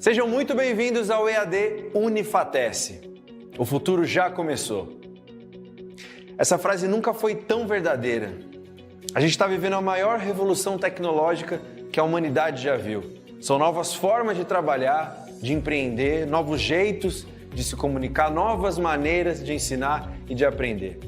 Sejam muito bem-vindos ao EAD Unifatece. O futuro já começou. Essa frase nunca foi tão verdadeira. A gente está vivendo a maior revolução tecnológica que a humanidade já viu. São novas formas de trabalhar, de empreender, novos jeitos de se comunicar, novas maneiras de ensinar e de aprender.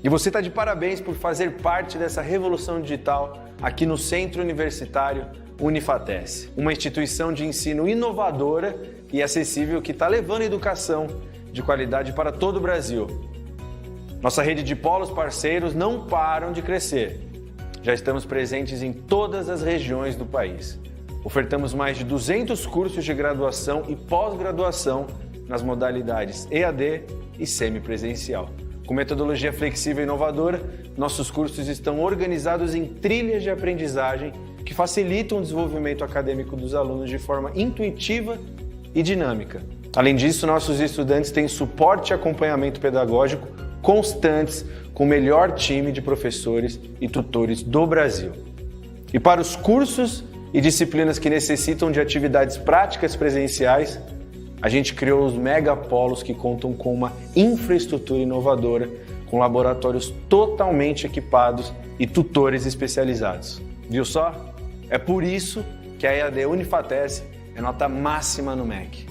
E você está de parabéns por fazer parte dessa revolução digital aqui no Centro Universitário Unifatece, uma instituição de ensino inovadora e acessível que está levando educação de qualidade para todo o Brasil. Nossa rede de polos parceiros não param de crescer. Já estamos presentes em todas as regiões do país. Ofertamos mais de 200 cursos de graduação e pós-graduação nas modalidades EAD e semipresencial. Com metodologia flexível e inovadora, nossos cursos estão organizados em trilhas de aprendizagem que facilitam o desenvolvimento acadêmico dos alunos de forma intuitiva e dinâmica. Além disso, nossos estudantes têm suporte e acompanhamento pedagógico constantes com o melhor time de professores e tutores do Brasil. E para os cursos e disciplinas que necessitam de atividades práticas presenciais, a gente criou os megapolos que contam com uma infraestrutura inovadora, com laboratórios totalmente equipados e tutores especializados. Viu só? É por isso que a EAD Unifatece é nota máxima no MEC.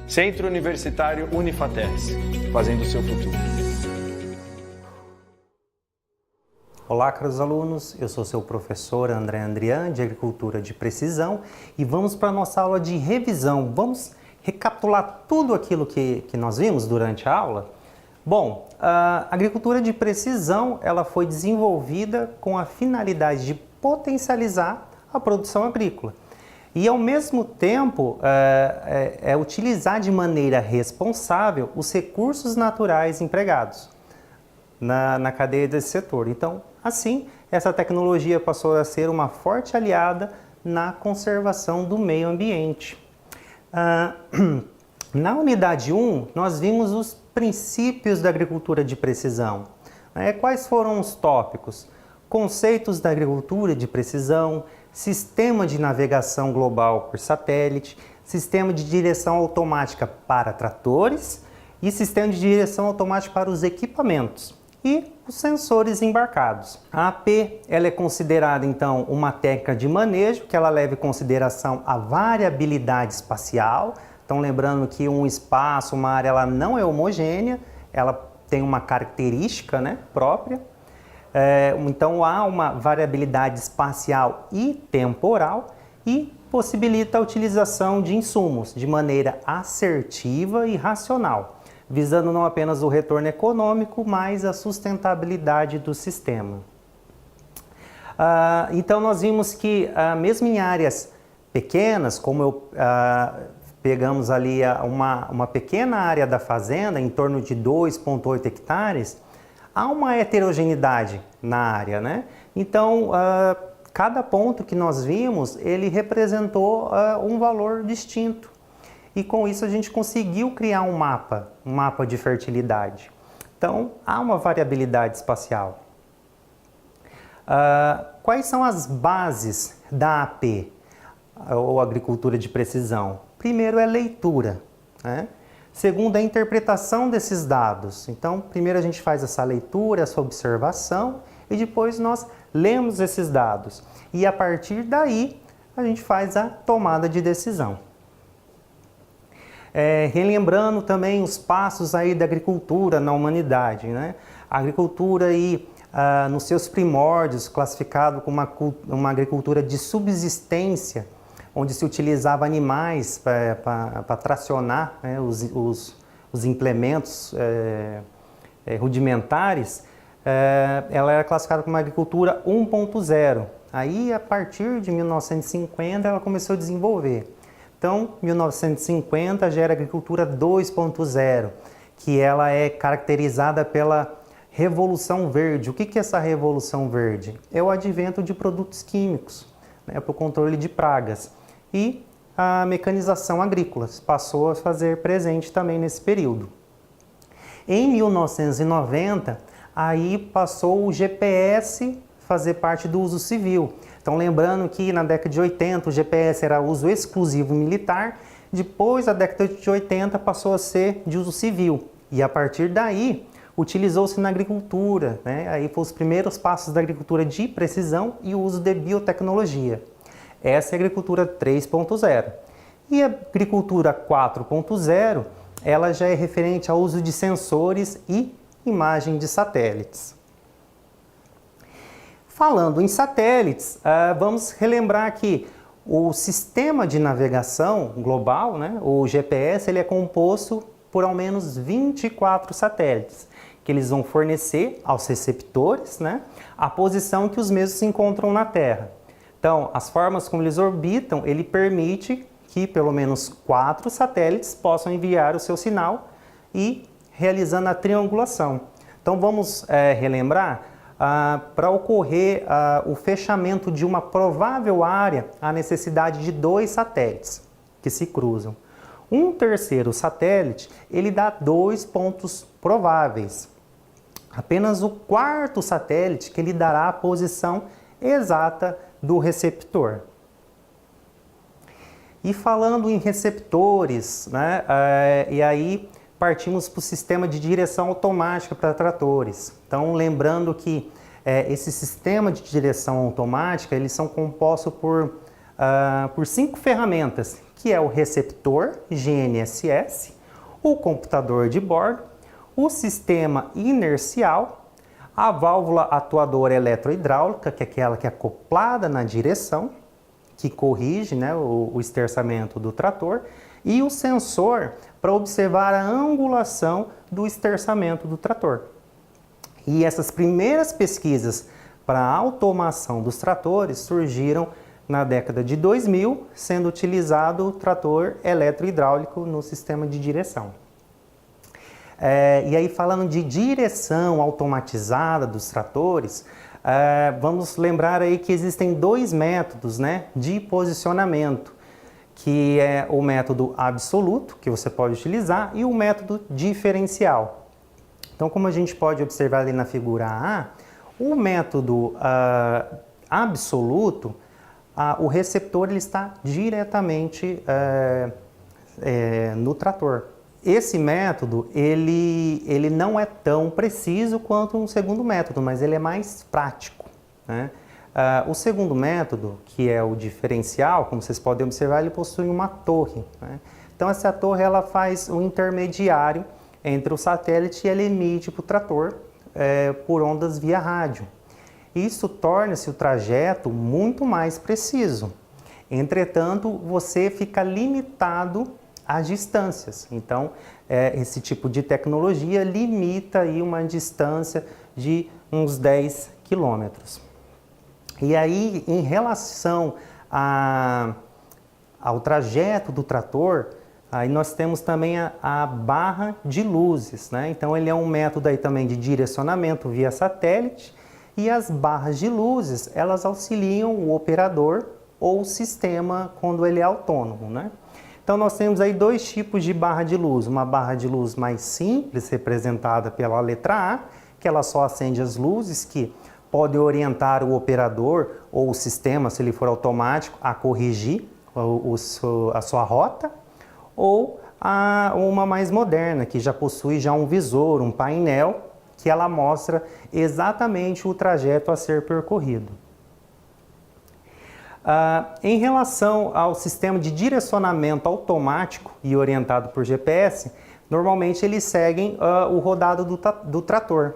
Centro Universitário Unifatece, fazendo o seu futuro. Olá, caros alunos, eu sou seu professor André Andrian, de Agricultura de Precisão, e vamos para a nossa aula de revisão. Vamos recapitular tudo aquilo que nós vimos durante a aula? Bom, a agricultura de precisão ela foi desenvolvida com a finalidade de potencializar a produção agrícola e, ao mesmo tempo, utilizar de maneira responsável os recursos naturais empregados na cadeia desse setor. Então, assim, essa tecnologia passou a ser uma forte aliada na conservação do meio ambiente. Na unidade 1, nós vimos os princípios da agricultura de precisão. Quais foram os tópicos? Conceitos da agricultura de precisão, sistema de navegação global por satélite, sistema de direção automática para tratores e sistema de direção automática para os equipamentos e os sensores embarcados. A AP ela é considerada, então, uma técnica de manejo que ela leva em consideração a variabilidade espacial. Então, lembrando que um espaço, uma área, ela não é homogênea, ela tem uma característica, própria. Então, há uma variabilidade espacial e temporal e possibilita a utilização de insumos de maneira assertiva e racional, visando não apenas o retorno econômico, mas a sustentabilidade do sistema. Então, nós vimos que, mesmo em áreas pequenas, como pegamos ali uma pequena área da fazenda, em torno de 2,8 hectares, há uma heterogeneidade na área, Então, cada ponto que nós vimos, ele representou um valor distinto. E com isso a gente conseguiu criar um mapa de fertilidade. Então, há uma variabilidade espacial. Quais são as bases da AP, ou agricultura de precisão? Primeiro é leitura, Segundo, a interpretação desses dados. Então, primeiro a gente faz essa leitura, essa observação, e depois nós lemos esses dados. E a partir daí, a gente faz a tomada de decisão. Relembrando também os passos aí da agricultura na humanidade, A agricultura aí, nos seus primórdios, classificado como uma agricultura de subsistência, onde se utilizava animais para tracionar os implementos rudimentares, ela era classificada como uma agricultura 1.0. Aí, a partir de 1950, ela começou a desenvolver. Então, 1950 já era agricultura 2.0, que ela é caracterizada pela Revolução Verde. O que é essa Revolução Verde? É o advento de produtos químicos, para o controle de pragas. E a mecanização agrícola passou a fazer presente também nesse período. Em 1990, aí passou o GPS fazer parte do uso civil. Então, lembrando que na década de 80 o GPS era uso exclusivo militar Depois, a década de 80 passou a ser de uso civil e a partir daí utilizou-se na agricultura, né? Aí foram os primeiros passos da agricultura de precisão e o uso de biotecnologia. Essa é a agricultura 3.0. E a agricultura 4.0, ela já é referente ao uso de sensores e imagem de satélites. Falando em satélites, vamos relembrar que o sistema de navegação global, né, o GPS, ele é composto por ao menos 24 satélites, que eles vão fornecer aos receptores, né, a posição que os mesmos se encontram na Terra. Então, as formas como eles orbitam, ele permite que pelo menos 4 satélites possam enviar o seu sinal e realizando a triangulação. Então, vamos relembrar. Para ocorrer o fechamento de uma provável área, há necessidade de 2 satélites que se cruzam. Um terceiro satélite, ele dá 2 pontos prováveis. Apenas o quarto satélite que lhe dará a posição exata do receptor. E falando em receptores, né, e aí partimos para o sistema de direção automática para tratores. Então, lembrando que esse sistema de direção automática, eles são compostos por 5 ferramentas, que é o receptor GNSS, o computador de bordo, o sistema inercial, a válvula atuadora eletrohidráulica, que é aquela que é acoplada na direção, que corrige, né, o esterçamento do trator, e o sensor para observar a angulação do esterçamento do trator. E essas primeiras pesquisas para a automação dos tratores surgiram na década de 2000, sendo utilizado o trator eletrohidráulico no sistema de direção. E aí, falando de direção automatizada dos tratores, vamos lembrar aí que existem 2 métodos, né, de posicionamento, que é o método absoluto, que você pode utilizar, e o método diferencial. Então, como a gente pode observar ali na figura A, o método absoluto, o receptor ele está diretamente no trator. Esse método, ele não é tão preciso quanto um segundo método, mas ele é mais prático, né? O segundo método, que é o diferencial, como vocês podem observar, ele possui uma torre, né? Então, essa torre ela faz o intermediário entre o satélite e ele emite para o trator por ondas via rádio. Isso torna-se o trajeto muito mais preciso. Entretanto, você fica limitado às distâncias. Então, esse tipo de tecnologia limita aí uma distância de uns 10 quilômetros. E aí, em relação ao trajeto do trator, aí nós temos também a barra de luzes, né? Então, ele é um método aí também de direcionamento via satélite, e as barras de luzes, elas auxiliam o operador ou o sistema quando ele é autônomo, né? Então, nós temos aí 2 tipos de barra de luz. Uma barra de luz mais simples, representada pela letra A, que ela só acende as luzes que pode orientar o operador ou o sistema, se ele for automático, a corrigir a sua rota, ou uma mais moderna, que já possui já um visor, um painel, que ela mostra exatamente o trajeto a ser percorrido. Em relação ao sistema de direcionamento automático e orientado por GPS, normalmente eles seguem o rodado do trator.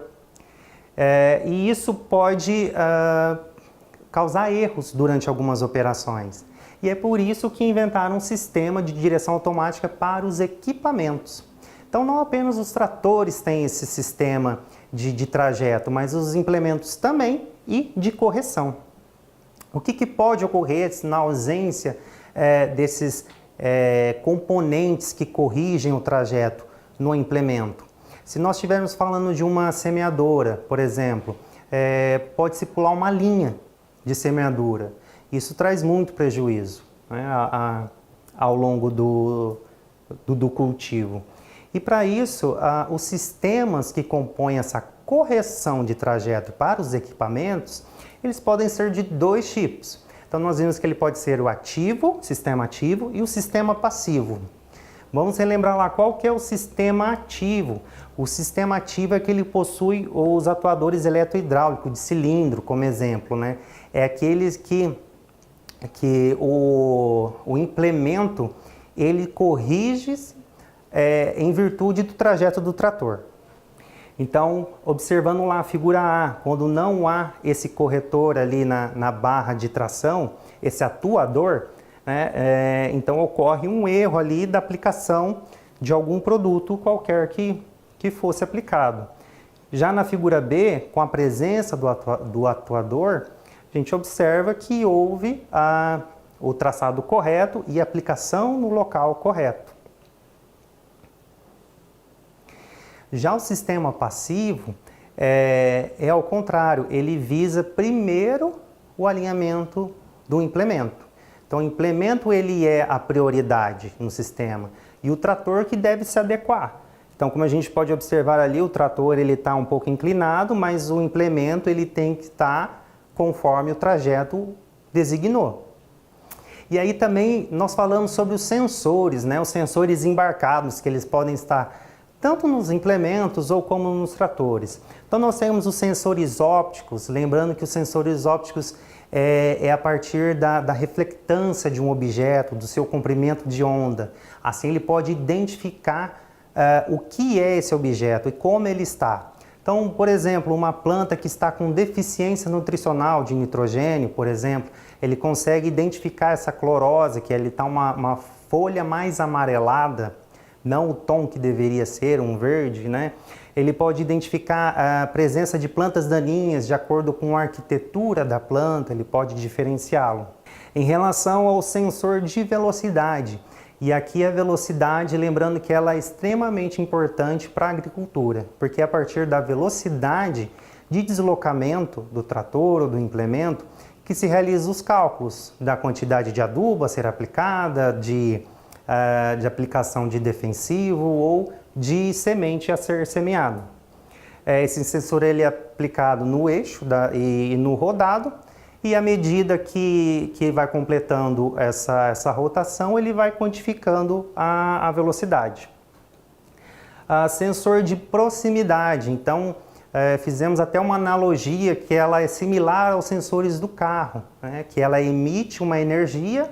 E isso pode causar erros durante algumas operações. E é por isso que inventaram um sistema de direção automática para os equipamentos. Então, não apenas os tratores têm esse sistema de trajeto, mas os implementos também e de correção. O que pode ocorrer na ausência desses componentes que corrigem o trajeto no implemento? Se nós estivermos falando de uma semeadora, por exemplo, pode-se pular uma linha de semeadura. Isso traz muito prejuízo, né, ao longo do cultivo. E para isso, os sistemas que compõem essa correção de trajeto para os equipamentos, eles podem ser de 2 tipos. Então nós vimos que ele pode ser o ativo, sistema ativo, e o sistema passivo. Vamos relembrar lá qual que é o sistema ativo. O sistema ativo é que ele possui os atuadores eletrohidráulicos de cilindro, como exemplo, né? É aqueles que o implemento ele corrige em virtude do trajeto do trator. Então, observando lá a figura A, quando não há esse corretor ali na barra de tração, esse atuador, né, então ocorre um erro ali da aplicação de algum produto qualquer que fosse aplicado. Já na figura B, com a presença do atuador, a gente observa que houve o traçado correto e a aplicação no local correto. Já o sistema passivo é ao contrário, ele visa primeiro o alinhamento do implemento. Então o implemento ele é a prioridade no sistema e o trator que deve se adequar. Então como a gente pode observar ali, o trator ele está um pouco inclinado, mas o implemento ele tem que estar conforme o trajeto designou. E aí também nós falamos sobre os sensores, né? Os sensores embarcados, que eles podem estar tanto nos implementos ou como nos tratores. Então nós temos os sensores ópticos, lembrando que os sensores ópticos é a partir da reflectância de um objeto, do seu comprimento de onda. Assim ele pode identificar o que é esse objeto e como ele está. Então, por exemplo, uma planta que está com deficiência nutricional de nitrogênio, por exemplo, ele consegue identificar essa clorose, que ele está uma folha mais amarelada, não o tom que deveria ser, um verde, né? Ele pode identificar a presença de plantas daninhas de acordo com a arquitetura da planta, ele pode diferenciá-lo. Em relação ao sensor de velocidade, e aqui a velocidade, lembrando que ela é extremamente importante para a agricultura, porque é a partir da velocidade de deslocamento do trator ou do implemento que se realiza os cálculos da quantidade de adubo a ser aplicada, de aplicação de defensivo ou de semente a ser semeado. Esse sensor ele é aplicado no eixo e no rodado, e à medida que vai completando essa rotação, ele vai quantificando a velocidade. Sensor de proximidade, então fizemos até uma analogia que ela é similar aos sensores do carro, né? Que ela emite uma energia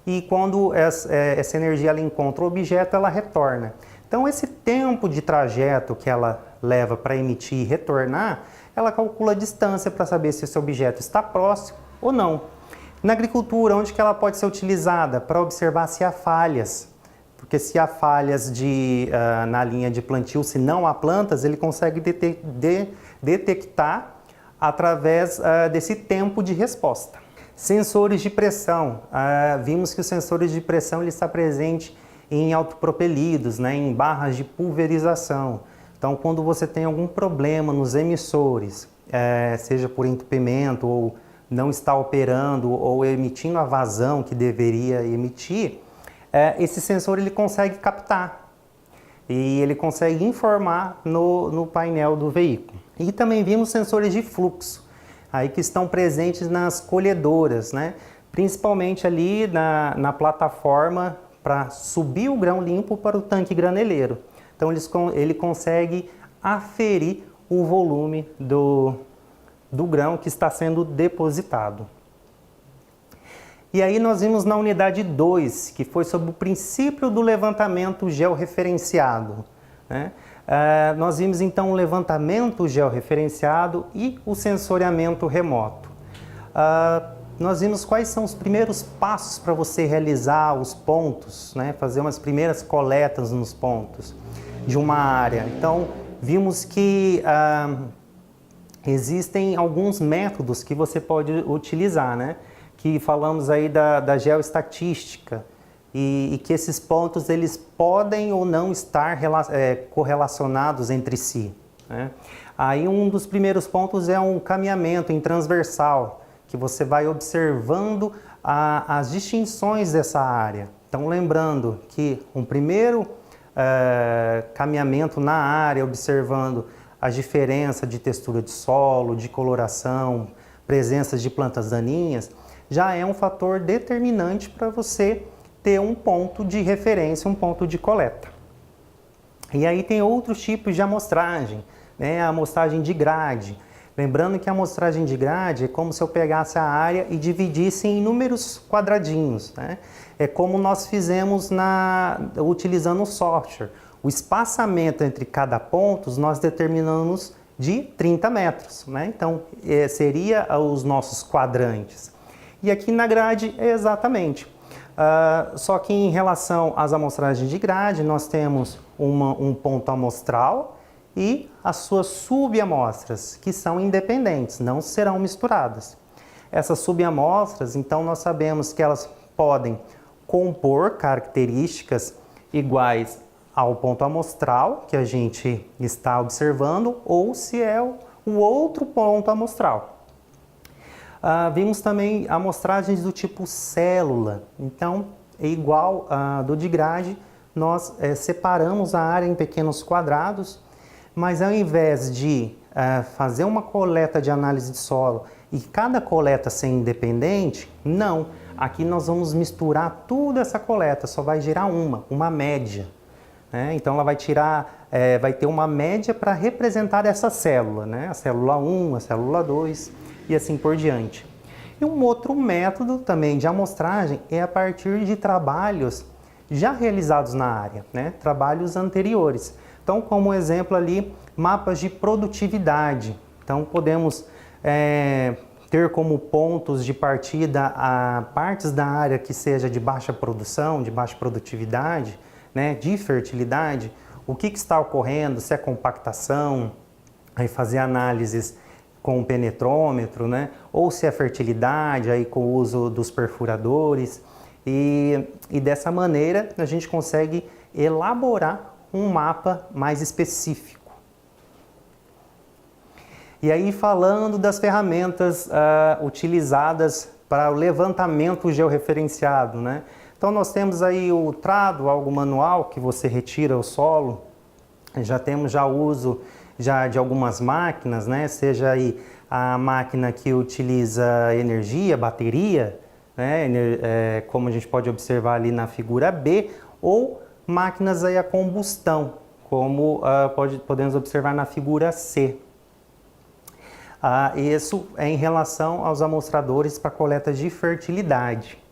e quando essa energia ela encontra o objeto, ela retorna. Então esse tempo de trajeto que ela leva para emitir e retornar, ela calcula a distância para saber se esse objeto está próximo ou não. Na agricultura, onde que ela pode ser utilizada? Para observar se há falhas. Porque se há falhas na linha de plantio, se não há plantas, ele consegue detectar através desse tempo de resposta. Sensores de pressão. Vimos que os sensores de pressão ele está presente em autopropelidos, né, em barras de pulverização. Então, quando você tem algum problema nos emissores, seja por entupimento ou não está operando ou emitindo a vazão que deveria emitir, esse sensor ele consegue captar e ele consegue informar no painel do veículo. E também vimos sensores de fluxo, aí que estão presentes nas colhedoras, né? Principalmente ali na plataforma para subir o grão limpo para o tanque graneleiro. Então ele consegue aferir o volume do grão que está sendo depositado. E aí nós vimos na unidade 2, que foi sobre o princípio do levantamento georreferenciado, né? Nós vimos então o levantamento georreferenciado e o sensoriamento remoto. Nós vimos quais são os primeiros passos para você realizar os pontos, né? Fazer umas primeiras coletas nos pontos de uma área. Então, vimos que existem alguns métodos que você pode utilizar, né? Que falamos aí da geoestatística e que esses pontos eles podem ou não estar correlacionados entre si, né? Aí um dos primeiros pontos é um caminhamento em transversal, que você vai observando as distinções dessa área. Então, lembrando que um primeiro caminhamento na área, observando a diferença de textura de solo, de coloração, presença de plantas daninhas, já é um fator determinante para você ter um ponto de referência, um ponto de coleta. E aí tem outros tipos de amostragem, né? A amostragem de grade. Lembrando que a amostragem de grade é como se eu pegasse a área e dividisse em inúmeros quadradinhos, né? É como nós fizemos utilizando o software. O espaçamento entre cada ponto nós determinamos de 30 metros, né? Então, seria os nossos quadrantes. E aqui na grade é exatamente. Só que em relação às amostragens de grade, nós temos um ponto amostral e as suas subamostras, que são independentes, não serão misturadas. Essas subamostras, então, nós sabemos que elas podem compor características iguais ao ponto amostral que a gente está observando, ou se é o outro ponto amostral. Vimos também amostragens do tipo célula. Então, é igual a do de grade, nós separamos a área em pequenos quadrados, mas ao invés de fazer uma coleta de análise de solo e cada coleta ser independente, não. Aqui nós vamos misturar toda essa coleta, só vai gerar uma média. Então, ela vai ter uma média para representar essa célula, né? A célula 1, a célula 2 e assim por diante. E um outro método também de amostragem é a partir de trabalhos já realizados na área, né? Trabalhos anteriores. Então, como exemplo ali, mapas de produtividade. Então, podemos ter como pontos de partida partes da área que seja de baixa produção, de baixa produtividade, né, de fertilidade, o que está ocorrendo, se é compactação, aí fazer análises com o penetrômetro, né, ou se é fertilidade, aí com o uso dos perfuradores, e dessa maneira a gente consegue elaborar um mapa mais específico. E aí, falando das ferramentas utilizadas para o levantamento georreferenciado, né? Então, nós temos aí o trado, algo manual, que você retira o solo. Já temos o uso de algumas máquinas, né? Seja aí a máquina que utiliza energia, bateria, né? Como a gente pode observar ali na figura B, ou máquinas aí a combustão, como podemos observar na figura C. Isso é em relação aos amostradores para coleta de fertilidade.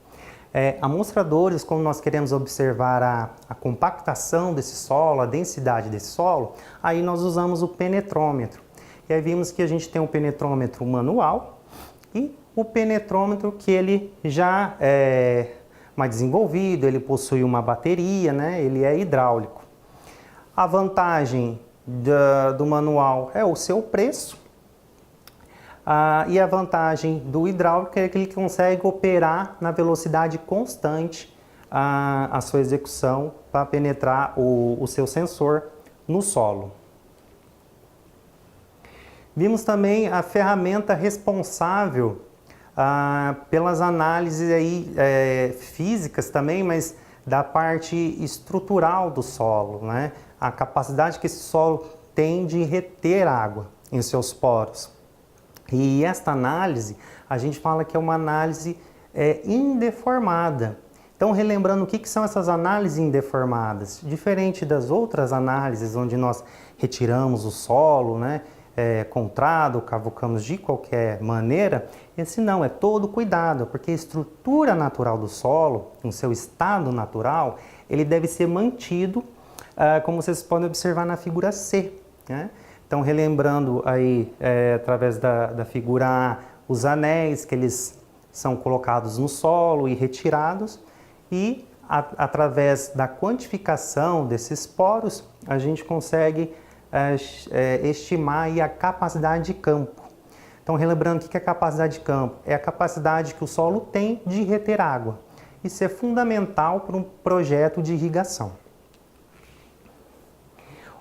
Amostradores, como nós queremos observar a compactação desse solo, a densidade desse solo, aí nós usamos o penetrômetro. E aí vimos que a gente tem um penetrômetro manual e o penetrômetro que ele já é mais desenvolvido, ele possui uma bateria, né? Ele é hidráulico. A vantagem do manual é o seu preço. E a vantagem do hidráulico é que ele consegue operar na velocidade constante a sua execução para penetrar o seu sensor no solo. Vimos também a ferramenta responsável pelas análises aí, físicas também, mas da parte estrutural do solo, né? A capacidade que esse solo tem de reter água em seus poros. E esta análise, a gente fala que é uma análise indeformada. Então, relembrando o que são essas análises indeformadas, diferente das outras análises onde nós retiramos o solo, né, com trado, cavucamos de qualquer maneira, esse não, é todo cuidado, porque a estrutura natural do solo, no seu estado natural, ele deve ser mantido, como vocês podem observar na figura C, né? Então, relembrando aí, através da figura A, os anéis que eles são colocados no solo e retirados, e através da quantificação desses poros, a gente consegue estimar aí a capacidade de campo. Então, relembrando o que é capacidade de campo? É a capacidade que o solo tem de reter água. Isso é fundamental para um projeto de irrigação.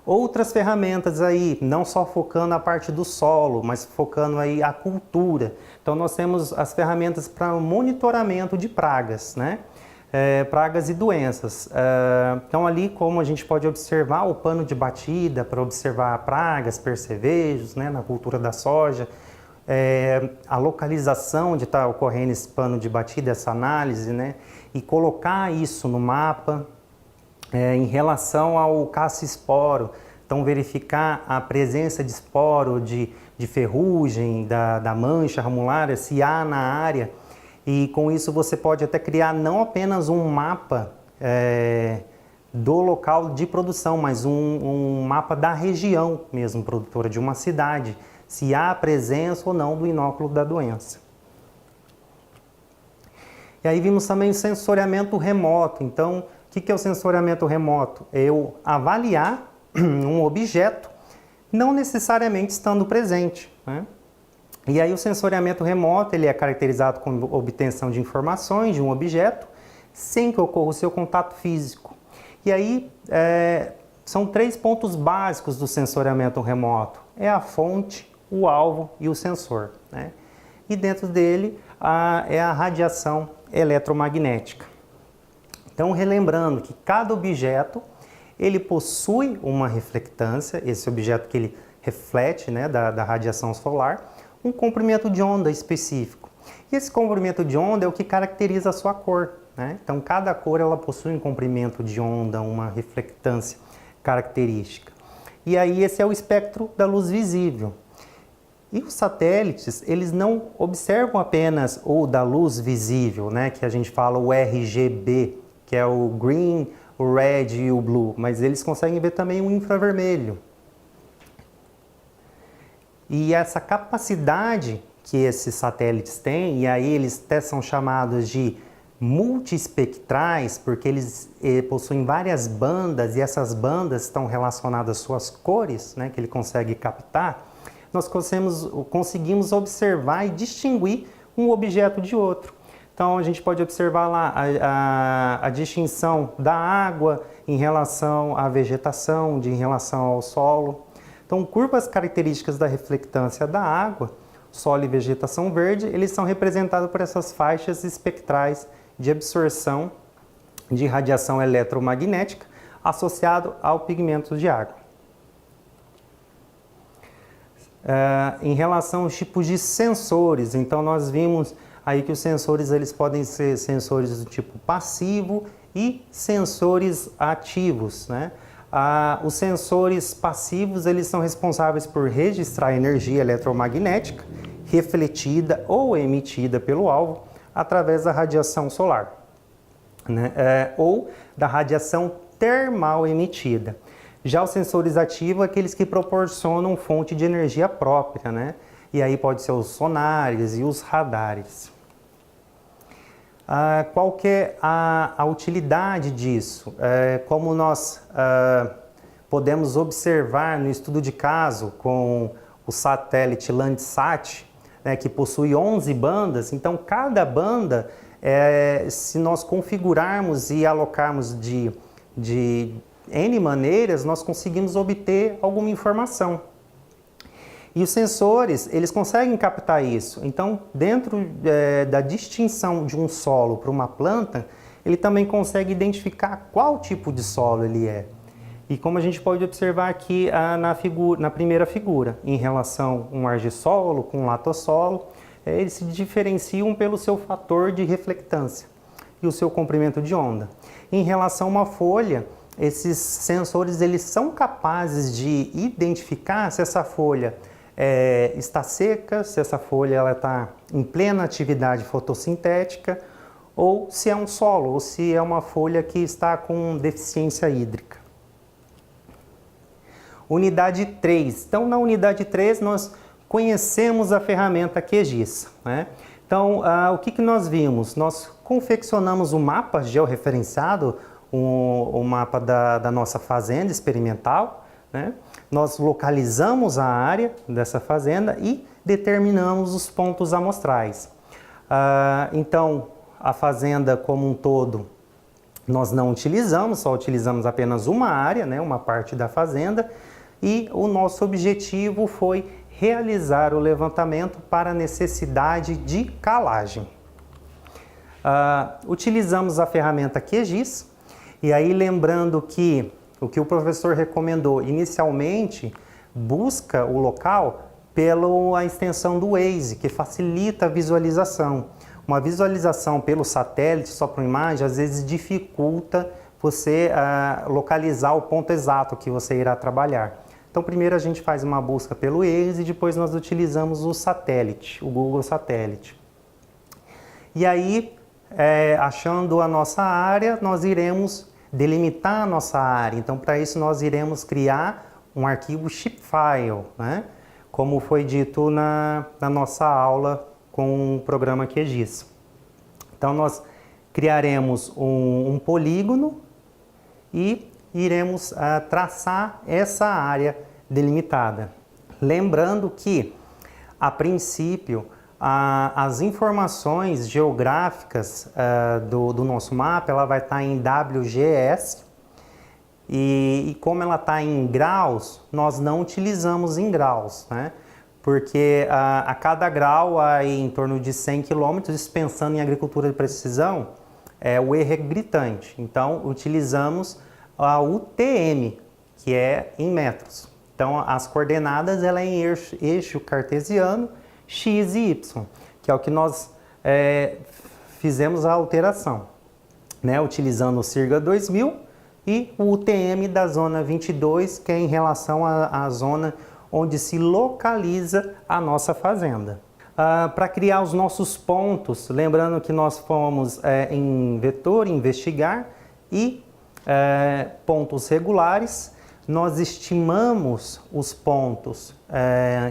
Outras ferramentas aí, não só focando a parte do solo, mas focando aí a cultura. Então, nós temos as ferramentas para monitoramento de pragas, né? Pragas e doenças. Então, ali, como a gente pode observar o pano de batida para observar pragas, percevejos, né? Na cultura da soja. a localização de estar ocorrendo esse plano de batida, essa análise, né? E colocar isso no mapa em relação ao caça-esporo. Então, verificar a presença de esporo, de ferrugem, da mancha ramulária, se há na área. E com isso você pode até criar não apenas um mapa do local de produção, mas um mapa da região mesmo, produtora de uma cidade, se há presença ou não do inóculo da doença. E aí vimos também o sensoriamento remoto. Então, o que é o sensoriamento remoto? É eu avaliar um objeto, não necessariamente estando presente, né? E aí o sensoriamento remoto ele é caracterizado como obtenção de informações de um objeto sem que ocorra o seu contato físico. E aí são 3 pontos básicos do sensoriamento remoto. É a fonte, o alvo e o sensor, né? E dentro dele é a radiação eletromagnética. Então, relembrando que cada objeto ele possui uma reflectância, esse objeto que ele reflete, né, da radiação solar, um comprimento de onda específico. E esse comprimento de onda é o que caracteriza a sua cor, né? Então, cada cor ela possui um comprimento de onda, uma reflectância característica. E aí esse é o espectro da luz visível. E os satélites, eles não observam apenas o da luz visível, né, que a gente fala o RGB, que é o green, o red e o blue, mas eles conseguem ver também o infravermelho. E essa capacidade que esses satélites têm, e aí eles até são chamados de multiespectrais, porque eles possuem várias bandas, e essas bandas estão relacionadas às suas cores, né, que ele consegue captar, nós conseguimos observar e distinguir um objeto de outro. Então, a gente pode observar lá a distinção da água em relação à vegetação, em relação ao solo. Então, curvas características da reflectância da água, solo e vegetação verde, eles são representados por essas faixas espectrais de absorção de radiação eletromagnética associado ao pigmento de água. Em relação aos tipos de sensores, então nós vimos aí que os sensores eles podem ser sensores do tipo passivo e sensores ativos, né? Os sensores passivos eles são responsáveis por registrar energia eletromagnética refletida ou emitida pelo alvo através da radiação solar, né? Ou da radiação termal emitida. Já os sensores ativos, aqueles que proporcionam fonte de energia própria, né? E aí pode ser os sonares e os radares. Qual que é a utilidade disso? Como nós podemos observar no estudo de caso com o satélite Landsat, né, que possui 11 bandas, então cada banda, se nós configurarmos e alocarmos de N maneiras, nós conseguimos obter alguma informação. E os sensores, eles conseguem captar isso. Então, dentro da distinção de um solo para uma planta, ele também consegue identificar qual tipo de solo ele é. E como a gente pode observar aqui na primeira figura, em relação a um argissolo com um latossolo, eles se diferenciam pelo seu fator de reflectância e o seu comprimento de onda. Em relação a uma folha, esses sensores eles são capazes de identificar se essa folha está seca, se essa folha está em plena atividade fotossintética, ou se é um solo, ou se é uma folha que está com deficiência hídrica. Unidade 3. Então, na unidade 3, nós conhecemos a ferramenta QGIS, né? Então, o que nós vimos? Nós confeccionamos um mapa georreferenciado, o mapa da nossa fazenda experimental, né? Nós localizamos a área dessa fazenda e determinamos os pontos amostrais. Então, a fazenda como um todo, nós não utilizamos, só utilizamos apenas uma área, né? Uma parte da fazenda, e o nosso objetivo foi realizar o levantamento para necessidade de calagem. Utilizamos a ferramenta QGIS, e aí lembrando que o professor recomendou inicialmente, busca o local pela extensão do Waze, que facilita a visualização. Uma visualização pelo satélite, só por imagem, às vezes dificulta você localizar o ponto exato que você irá trabalhar. Então, primeiro a gente faz uma busca pelo Waze e depois nós utilizamos o satélite, o Google Satélite. E aí, achando a nossa área, nós iremos delimitar a nossa área. Então, para isso, nós iremos criar um arquivo shapefile, né? Como foi dito na nossa aula com o programa QGIS. Então, nós criaremos um polígono e iremos traçar essa área delimitada. Lembrando que, a princípio, as informações geográficas do nosso mapa, ela vai estar em WGS, e como ela está em graus, nós não utilizamos em graus, né? Porque a cada grau, aí, em torno de 100 km, pensando em agricultura de precisão, o erro é gritante. Então, utilizamos a UTM, que é em metros. Então, as coordenadas ela é em eixo cartesiano, X e Y, que é o que nós fizemos a alteração, né? Utilizando o CIRGA 2000 e o UTM da zona 22, que é em relação à zona onde se localiza a nossa fazenda. Para criar os nossos pontos, lembrando que nós fomos em vetor, investigar, e pontos regulares, nós estimamos os pontos,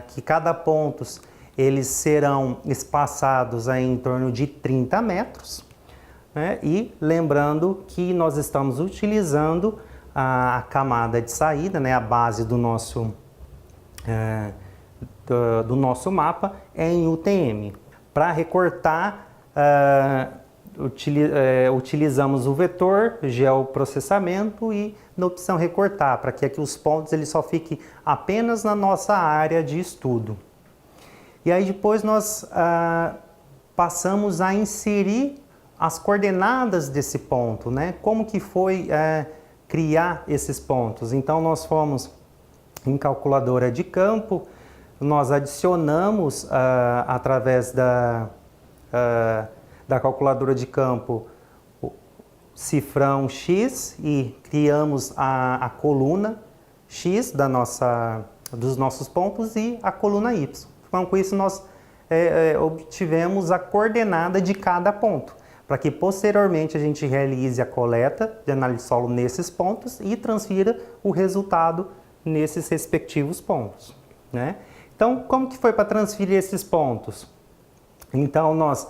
que cada ponto eles serão espaçados aí em torno de 30 metros, né? E lembrando que nós estamos utilizando a camada de saída, né? A base do nosso mapa é em UTM. Para recortar, utilizamos o vetor, geoprocessamento e na opção recortar, para que aqui os pontos eles só fiquem apenas na nossa área de estudo. E aí depois nós passamos a inserir as coordenadas desse ponto, né? Como que foi criar esses pontos? Então nós fomos em calculadora de campo, nós adicionamos através da calculadora de campo o cifrão X e criamos a coluna X dos nossos pontos e a coluna Y. Então, com isso nós obtivemos a coordenada de cada ponto, para que posteriormente a gente realize a coleta de análise de solo nesses pontos e transfira o resultado nesses respectivos pontos, né? Então, como que foi para transferir esses pontos? Então, nós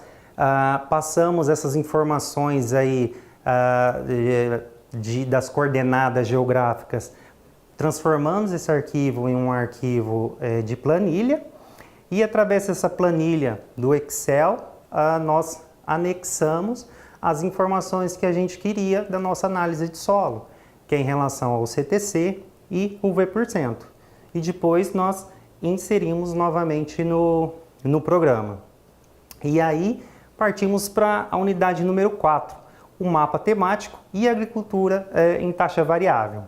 passamos essas informações aí das coordenadas geográficas, transformamos esse arquivo em um arquivo de planilha e através dessa planilha do Excel, nós anexamos as informações que a gente queria da nossa análise de solo, que é em relação ao CTC e o V%. E depois nós inserimos novamente no programa. E aí partimos para a unidade número 4, o mapa temático e agricultura em taxa variável.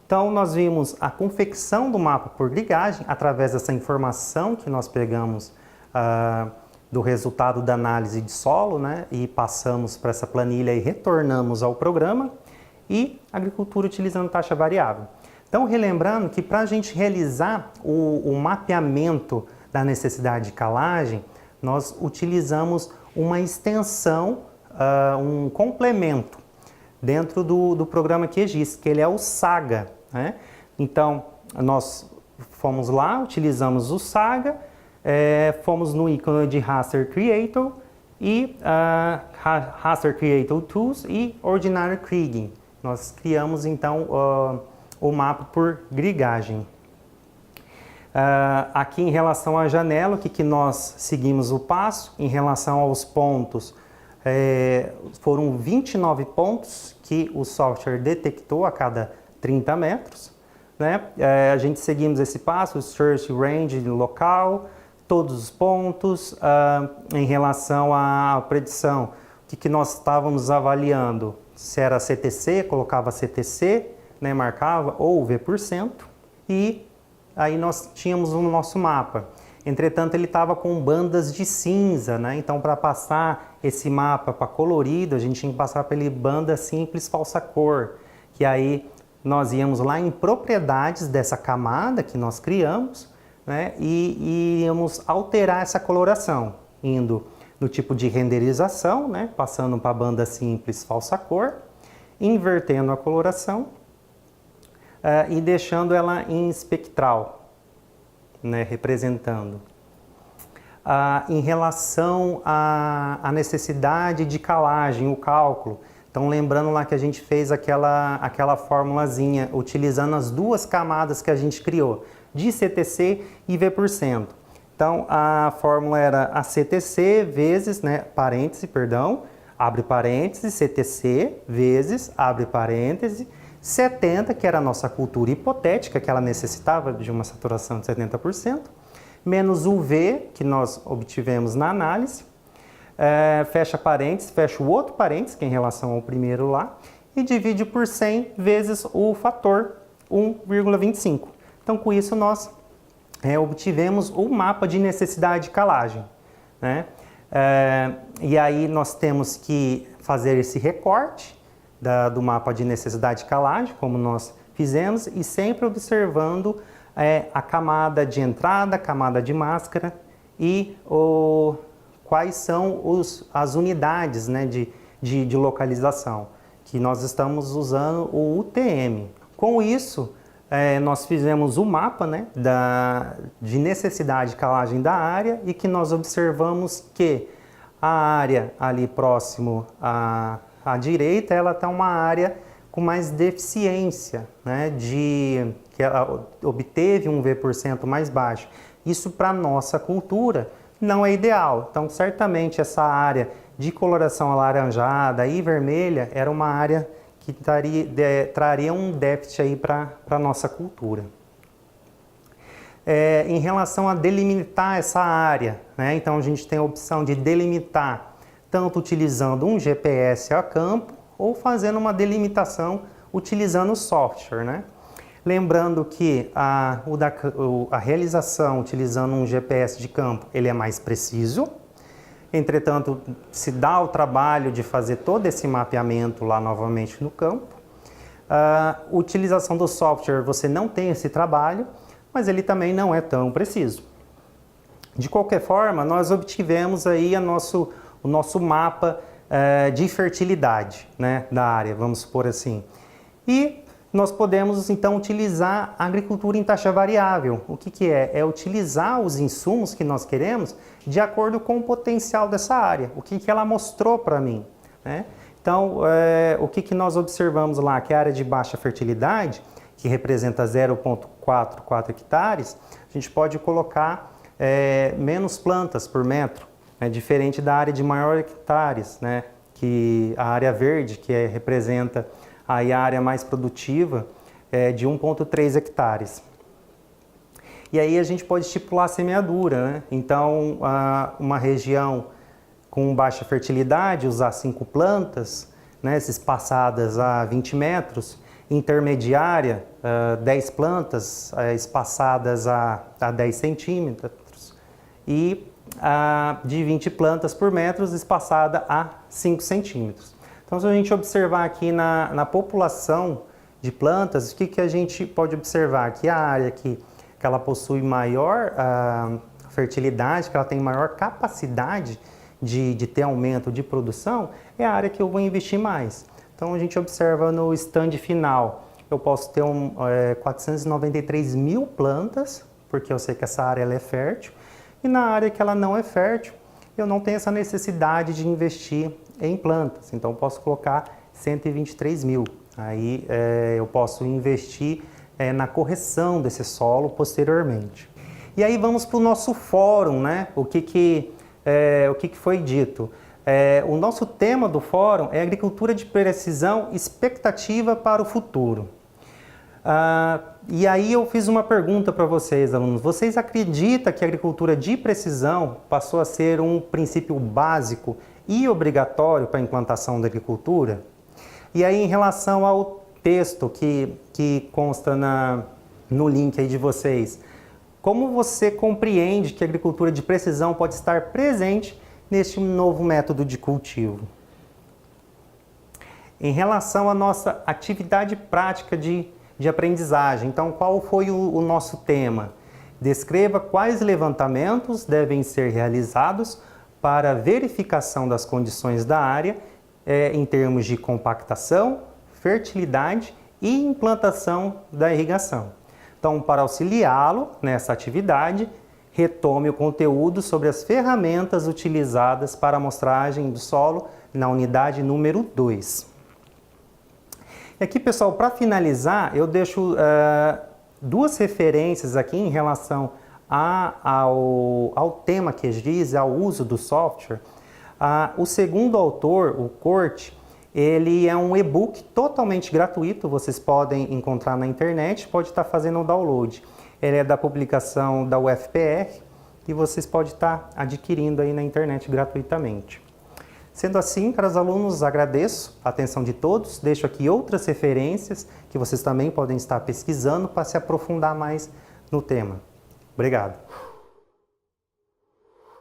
Então nós vimos a confecção do mapa por ligagem através dessa informação que nós pegamos do resultado da análise de solo, né, e passamos para essa planilha e retornamos ao programa, e agricultura utilizando taxa variável. Então, relembrando que para a gente realizar o mapeamento da necessidade de calagem, nós utilizamos uma extensão, um complemento dentro do programa QGIS, que ele é o Saga, né? Então, nós fomos lá, utilizamos o Saga, fomos no ícone de Raster Creator e Raster Creator Tools e Ordinary Kriging. Nós criamos então o mapa por grigagem. Aqui em relação à janela, o que nós seguimos o passo? Em relação aos pontos, foram 29 pontos que o software detectou a cada 30 metros. Né? A gente seguimos esse passo, o search range local, todos os pontos. Em relação à predição, o que nós estávamos avaliando? Se era CTC, colocava CTC, né, marcava, ou V%, e aí nós tínhamos o nosso mapa. Entretanto, ele estava com bandas de cinza, né? Então, para passar esse mapa para colorido, a gente tinha que passar pela banda simples falsa cor, que aí nós íamos lá em propriedades dessa camada que nós criamos, né? E íamos alterar essa coloração, indo no tipo de renderização, né? Passando para a banda simples falsa cor, invertendo a coloração e deixando ela em espectral, né? Representando. Em relação à necessidade de calagem, o cálculo, então lembrando lá que a gente fez aquela formulazinha, utilizando as duas camadas que a gente criou, de CTC e V%. Então a fórmula era a CTC vezes, né, parêntese, perdão, abre parêntese, CTC vezes, abre parêntese, 70, que era a nossa cultura hipotética, que ela necessitava de uma saturação de 70%, menos o V, que nós obtivemos na análise, fecha parênteses, fecha o outro parênteses, que é em relação ao primeiro lá, e divide por 100 vezes o fator 1,25. Então, com isso, nós obtivemos o mapa de necessidade de calagem, né? E aí nós temos que fazer esse recorte do mapa de necessidade de calagem, como nós fizemos, e sempre observando a camada de entrada, a camada de máscara e quais são as unidades, né, de localização, que nós estamos usando o UTM. Com isso, nós fizemos o mapa, né, de necessidade de calagem da área e que nós observamos que a área ali próximo à direita, ela está uma área com mais deficiência, né, que ela obteve um V% mais baixo. Isso para nossa cultura não é ideal. Então, certamente essa área de coloração alaranjada e vermelha era uma área que traria um déficit aí para a nossa cultura. Em relação a delimitar essa área, né, então a gente tem a opção de delimitar tanto utilizando um GPS a campo ou fazendo uma delimitação utilizando o software, né? Lembrando que a realização utilizando um GPS de campo, ele é mais preciso. Entretanto, se dá o trabalho de fazer todo esse mapeamento lá novamente no campo. A utilização do software, você não tem esse trabalho, mas ele também não é tão preciso. De qualquer forma, nós obtivemos aí o nosso mapa de fertilidade, né, da área, vamos supor assim. E nós podemos, então, utilizar a agricultura em taxa variável. O que é? É utilizar os insumos que nós queremos de acordo com o potencial dessa área. O que ela mostrou para mim, né? Então, o que nós observamos lá? Que a área de baixa fertilidade, que representa 0,44 hectares, a gente pode colocar menos plantas por metro, né? Diferente da área de maior hectares, né? Que a área verde, que representa aí a área mais produtiva, de 1,3 hectares. E aí a gente pode estipular a semeadura, né? Então, uma região com baixa fertilidade, usar 5 plantas, né, espaçadas a 20 metros, intermediária, 10 plantas espaçadas a 10 centímetros e de 20 plantas por metro espaçada a 5 centímetros. Então, se a gente observar aqui na população de plantas, o que a gente pode observar? Que a área que ela possui maior fertilidade, que ela tem maior capacidade de ter aumento de produção, é a área que eu vou investir mais. Então, a gente observa no stand final, eu posso ter 493 mil plantas, porque eu sei que essa área ela é fértil, e na área que ela não é fértil, eu não tenho essa necessidade de investir em plantas, então eu posso colocar 123 mil. Aí eu posso investir na correção desse solo posteriormente. E aí vamos para o nosso fórum, né? O que foi dito? O nosso tema do fórum é agricultura de precisão, expectativa para o futuro. E aí eu fiz uma pergunta para vocês, alunos. Vocês acreditam que a agricultura de precisão passou a ser um princípio básico e obrigatório para a implantação da agricultura? E aí, em relação ao texto que consta no link aí de vocês, como você compreende que a agricultura de precisão pode estar presente neste novo método de cultivo? Em relação à nossa atividade prática de aprendizagem, então qual foi o nosso tema? Descreva quais levantamentos devem ser realizados para verificação das condições da área em termos de compactação, fertilidade e implantação da irrigação. Então, para auxiliá-lo nessa atividade, retome o conteúdo sobre as ferramentas utilizadas para a amostragem do solo na unidade número 2. E aqui, pessoal, para finalizar, eu deixo duas referências aqui em relação ao tema que diz, ao uso do software. O segundo autor, o Corte, ele é um e-book totalmente gratuito, vocês podem encontrar na internet, pode estar fazendo o download. Ele é da publicação da UFPR e vocês podem estar adquirindo aí na internet gratuitamente. Sendo assim, caros alunos, agradeço a atenção de todos, deixo aqui outras referências que vocês também podem estar pesquisando para se aprofundar mais no tema. Obrigado.